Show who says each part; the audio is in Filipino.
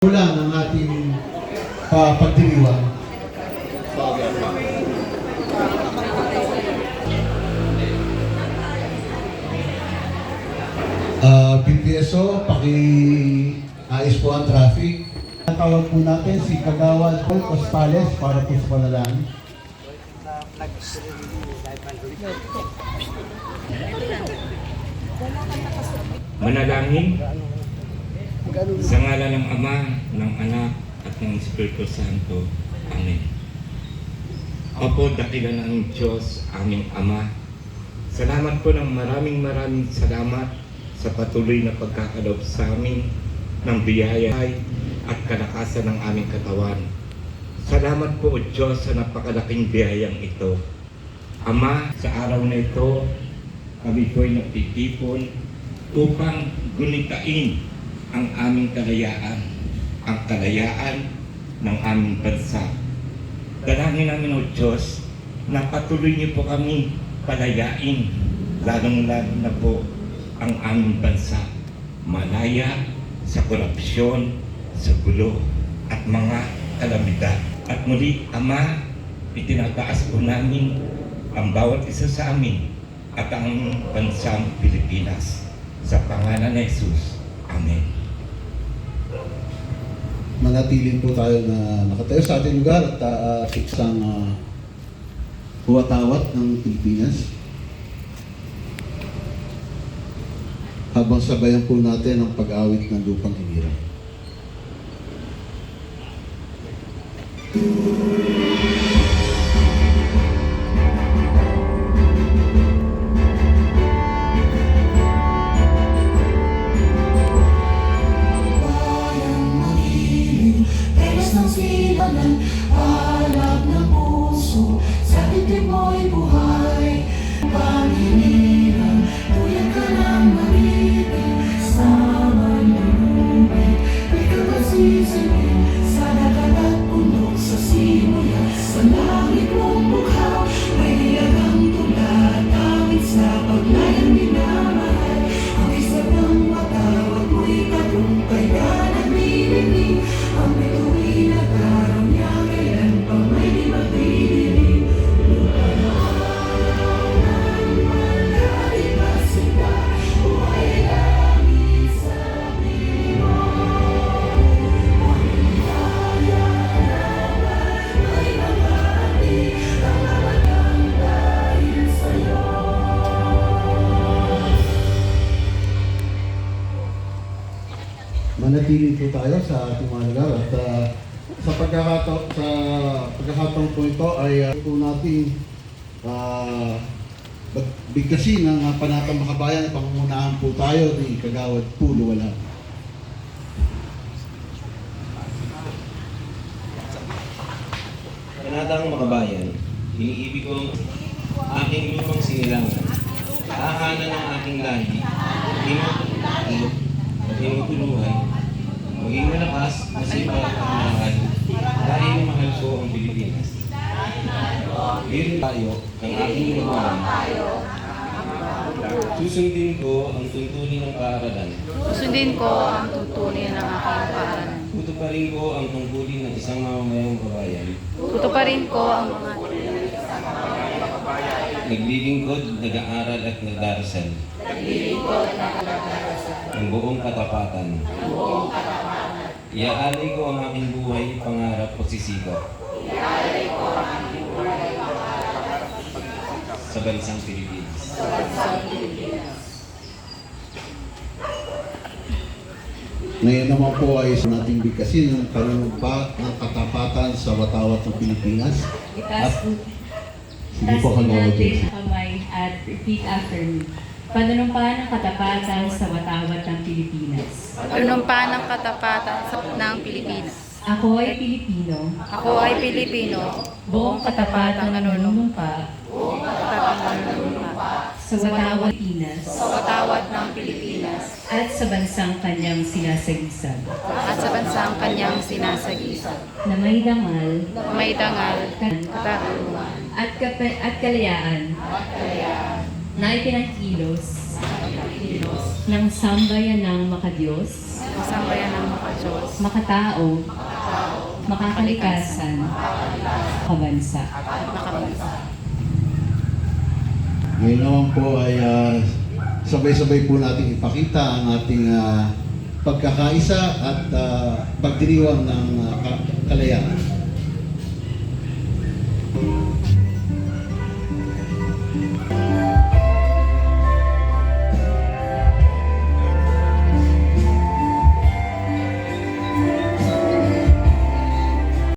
Speaker 1: Mula ng ating pagdiriwang. PPSO, paki-ayos po ang traffic. Tawag po natin si Kagawad Paul Costales para po sa panalangin.
Speaker 2: Manalangin sa ngalan ng Ama, ng Anak, at ng Espiritu Santo. Amen. Opo, dakilan ng Diyos, aming Ama. Salamat po ng maraming salamat sa patuloy na pagkakaloob sa amin ng biyaya at kalakasan ng aming katawan. Salamat po, Diyos, sa napakalaking biyayang ito. Ama, sa araw na ito, kami po'y nagtitipon upang gunitain ang aming kalayaan, ang kalayaan ng aming bansa. Dalangin namin, O Diyos, na patuloy niyo po kami palayain, lalong-lalo na po ang aming bansa, malaya sa korupsyon, sa gulo, at mga kalamidad. At muli, Ama, itinataas po namin ang bawat isa sa amin at ang bansang Pilipinas. Sa pangalan ni Jesus. Amen.
Speaker 1: Manatili po tayo na nakatayo sa ating lugar at isang huwatawat ng Pilipinas. Habang sabayan po natin ang pag-awit ng lupang hinirang.
Speaker 3: Alap ng puso, sa dibdib mo'y buhay. Panginiran, tuyan ka ng maribig, sa manlulubig. Ikaw ang sisilid, sa dagat at bundok, sa simulan, sa langit mong mukha. May nilagang tulad, awit sa paglayang minamahal. Ang isip ng matawag mo'y tagumpay na nagbibigay. Ang bituin at araw niya, kailan pa may di magdidinig. Lupa na araw ng malalim at sinta, buhay langit sa piling mo. Ang nilaya naman may mamati, ang mamatang dahil sa'yo.
Speaker 1: Manatili po tayo sa ating mga lugar at sa pagkakataon po ito ay po natin bigkasin ng Panatang Makabayan at pangungunahan po tayo ni Kagawad Pulo Wala.
Speaker 4: Panatang Makabayan, iniibig ko ang aking lupang sinilangan, tahanan ng aking lahi, tinutulungan, maging malakas, masipag at mahal, dahil mahal ko ang Pilipinas. Dito tayo ng aking lupahan. Susundin ko ang tuntunin ng paaralan.
Speaker 5: Susundin ko ang tuntunin ng aking paaralan.
Speaker 4: Tutuparin ko ang tungkulin ng isang mamamayang kabayan.
Speaker 5: Tutuparin ko ang mga
Speaker 4: Naglilingkod, nag-aaral at nagdarasal. Ang buong katapatan. Iaalay ko ang aking buhay, pangarap o sisikap. Sa bansang Pilipinas.
Speaker 1: Ngayon naman po ay sa nating bigkasin ng panunumpa ng katapatan sa watawat ng Pilipinas.
Speaker 6: Itaas
Speaker 1: Sige po, Kagawad
Speaker 6: natin
Speaker 1: Jesse.
Speaker 6: ang kamay at repeat after me. Panunumpahan ng katapatan sa watawat ng Pilipinas.
Speaker 5: panunumpa ng katapatan ng Pilipinas.
Speaker 6: Ako ay Pilipino.
Speaker 5: Ako ay Pilipino,
Speaker 6: Buong katapatan nanunumpa sa watawat Pilipinas
Speaker 5: sa watawat ng Pilipinas
Speaker 6: at sa bansang kanyang sinasagisag.
Speaker 5: at sa bansang kanyang sinasagisag.
Speaker 6: Na may dangal
Speaker 5: May dangal, katarungan,
Speaker 6: at kalayaan na ipinangkilos ng sambayanang makadiyos
Speaker 5: Sambayan ng Diyos.
Speaker 6: makatao, makakalikasan, kabansa.
Speaker 5: At makabansa.
Speaker 1: Ngayon naman po ay sabay-sabay po natin ipakita ang ating pagkakaisa at pagdiriwang ng kalayaan.